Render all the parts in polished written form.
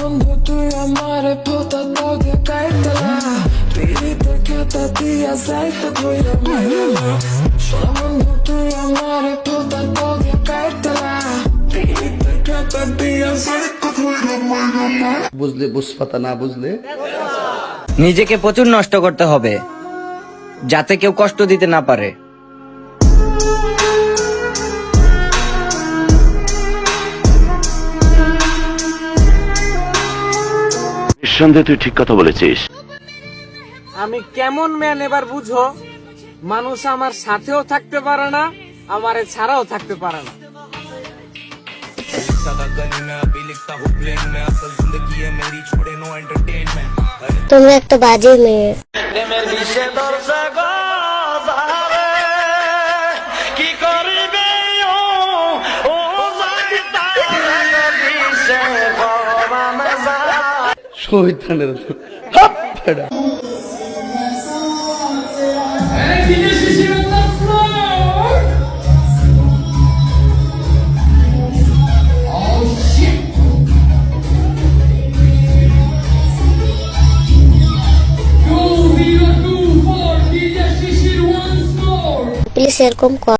বন্ধু তুই আমারে পোতা দাও দে কাইতলা পিড়িতে খেতা দিয়া যাইতে কইরা মাইরা শোনা বন্ধু তুই আমারে পোতা দাও দে কাইতলা পিড়িতে খেতা দিয়া যাইতে কইরা মাইরা বুঝলে বুঝপাতা না বুঝলে নিজেকে প্রচুর নষ্ট করতে হবে যাতে কেউ কষ্ট দিতে না পারে। নিঃসন্দেহে তুই ঠিক কথা বলেছিস। আমি কেমন ম্যান এবার বুঝো, মানুষ আমার সাথেও থাকতে পারে না, আমারে ছাড়াও থাকতে পারে না। তুমি একটা বাজে মেয়ে। শহীদানের হাপ ফেড়া প্লিজ এরকম কর।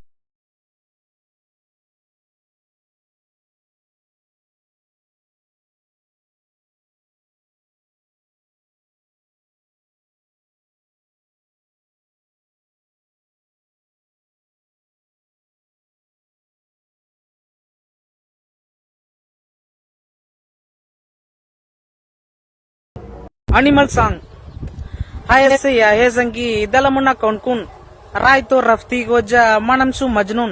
Animal song. Hai se ya he zangi dalamuna konkun. Rai to rafti goja manam su majnun.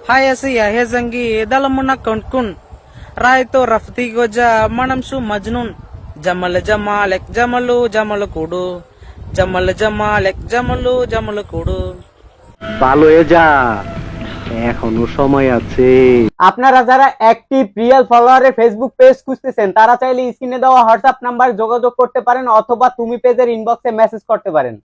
Hai se ya he zangi dalamuna konkun. Rai to rafti goja manam su majnun. Jamal jamal ek jamalu jamal kudu. Jamal jamal ek jamalu jamal kudu. ভালো হয়ে যা, এখনো সময় আছে। আপনারা যারা active real ফলোয়ারের Facebook page খুঁজতেছেন তারা চাইলে স্ক্রিনে দেওয়া হোয়াটসঅ্যাপ নাম্বারে যোগাযোগ করতে পারেন অথবা তুমি পেজের ইনবক্সে মেসেজ করতে পারেন।